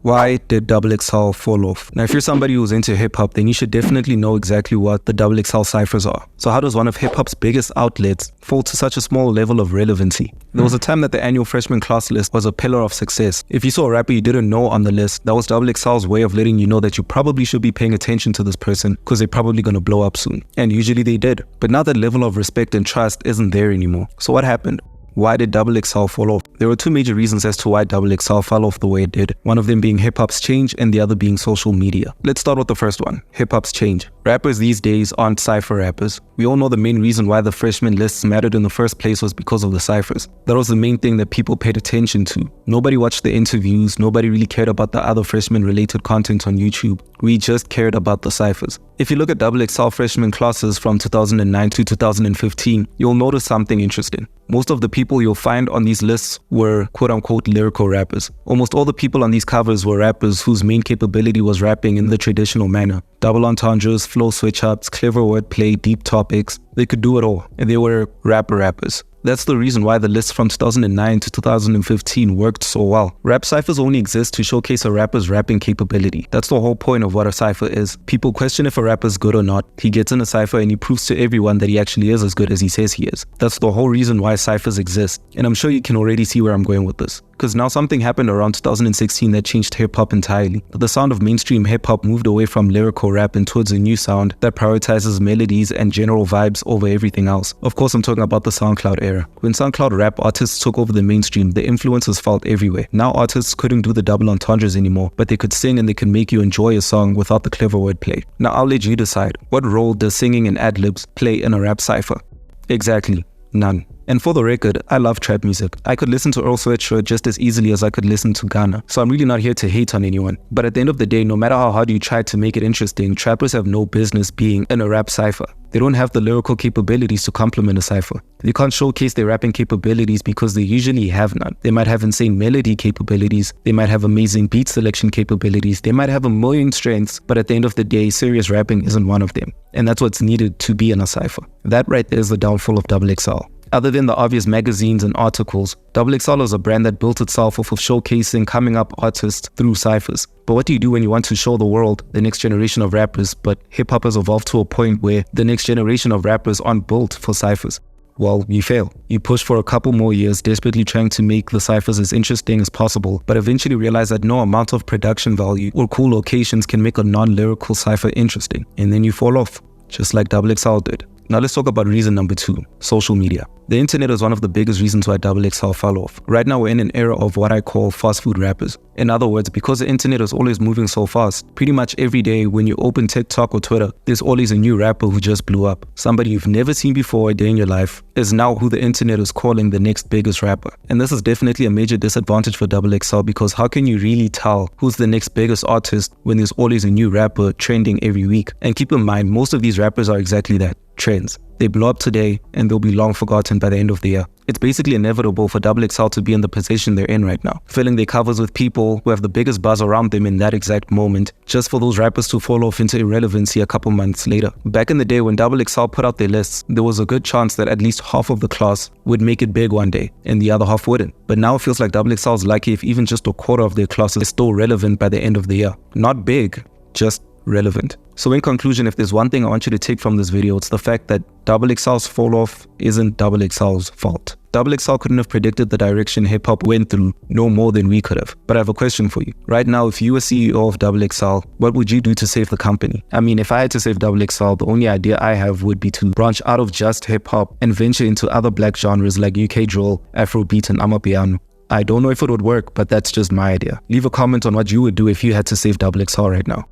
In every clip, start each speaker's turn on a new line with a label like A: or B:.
A: Why did XXL fall off? Now, if you're somebody who's into hip-hop, then you should definitely know exactly what the XXL cyphers are. So how does one of hip-hop's biggest outlets fall to such a small level of relevancy? There was a time that the annual Freshman Class list was a pillar of success. If you saw a rapper you didn't know on the list, that was XXL's way of letting you know that you probably should be paying attention to this person because they're probably going to blow up soon. And usually they did. But now that level of respect and trust isn't there anymore. So what happened? Why did XXL fall off? There were two major reasons as to why XXL fell off the way it did. One of them being hip-hop's change and the other being social media. Let's start with the first one, hip-hop's change. Rappers these days aren't cypher rappers. We all know the main reason why the freshman lists mattered in the first place was because of the cyphers. That was the main thing that people paid attention to. Nobody watched the interviews, nobody really cared about the other freshman-related content on YouTube. We just cared about the cyphers. If you look at XXL freshman classes from 2009 to 2015, you'll notice something interesting. Most of the people you'll find on these lists were quote-unquote lyrical rappers. Almost all the people on these covers were rappers whose main capability was rapping in the traditional manner. Double entendres, flow switch-ups, clever wordplay, deep topics. They could do it all, and they were rappers. That's the reason why the lists from 2009 to 2015 worked so well. Rap cyphers only exist to showcase a rapper's rapping capability. That's the whole point of what a cypher is. People question if a rapper's good or not. He gets in a cypher and he proves to everyone that he actually is as good as he says he is. That's the whole reason why cyphers exist. And I'm sure you can already see where I'm going with this. Because now something happened around 2016 that changed hip-hop entirely. The sound of mainstream hip-hop moved away from lyrical rap and towards a new sound that prioritizes melodies and general vibes over everything else. Of course, I'm talking about the SoundCloud era. When SoundCloud rap artists took over the mainstream, the influence was felt everywhere. Now artists couldn't do the double entendres anymore, but they could sing and they could make you enjoy a song without the clever wordplay. Now I'll let you decide. What role does singing and ad-libs play in a rap cypher? Exactly, none. And for the record, I love trap music. I could listen to Earl Sweatshirt just as easily as I could listen to Ghana. So I'm really not here to hate on anyone. But at the end of the day, no matter how hard you try to make it interesting, trappers have no business being in a rap cypher. They don't have the lyrical capabilities to complement a cypher. They can't showcase their rapping capabilities because they usually have none. They might have insane melody capabilities. They might have amazing beat selection capabilities. They might have a million strengths, but at the end of the day, serious rapping isn't one of them. And that's what's needed to be in a cypher. That right there is the downfall of XXL. Other than the obvious magazines and articles, XXL is a brand that built itself off of showcasing coming up artists through cyphers. But what do you do when you want to show the world the next generation of rappers, but hip-hop has evolved to a point where the next generation of rappers aren't built for cyphers? Well, you fail. You push for a couple more years, desperately trying to make the cyphers as interesting as possible, but eventually realize that no amount of production value or cool locations can make a non-lyrical cypher interesting. And then you fall off, just like XXL did. Now let's talk about reason number 2, social media. The internet is one of the biggest reasons why XXL fell off. Right now we're in an era of what I call fast food rappers. In other words, because the internet is always moving so fast, pretty much every day when you open TikTok or Twitter, there's always a new rapper who just blew up. Somebody you've never seen before a day in your life is now who the internet is calling the next biggest rapper. And this is definitely a major disadvantage for XXL because how can you really tell who's the next biggest artist when there's always a new rapper trending every week? And keep in mind, most of these rappers are exactly that. Trends. They blow up today and they'll be long forgotten by the end of the year. It's basically inevitable for XXL to be in the position they're in right now, filling their covers with people who have the biggest buzz around them in that exact moment, just for those rappers to fall off into irrelevancy a couple months later. Back in the day when XXL put out their lists, there was a good chance that at least half of the class would make it big one day and the other half wouldn't. But now it feels like XXL is lucky if even just a quarter of their class is still relevant by the end of the year. Not big, just relevant. So in conclusion, if there's one thing I want you to take from this video, it's the fact that XXL's fall off isn't XXL's fault. XXL couldn't have predicted the direction hip-hop went through no more than we could have. But I have a question for you. Right now, if you were CEO of XXL, what would you do to save the company? I mean, if I had to save XXL, the only idea I have would be to branch out of just hip-hop and venture into other black genres like UK drill, Afrobeat, and Amapiano. I don't know if it would work, but that's just my idea. Leave a comment on what you would do if you had to save XXL right now.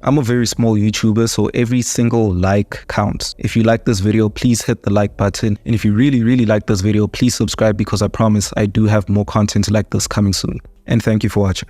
A: I'm a very small YouTuber, so every single like counts. If you like this video, please hit the like button. And if you really like this video, please subscribe because I promise I do have more content like this coming soon. And thank you for watching.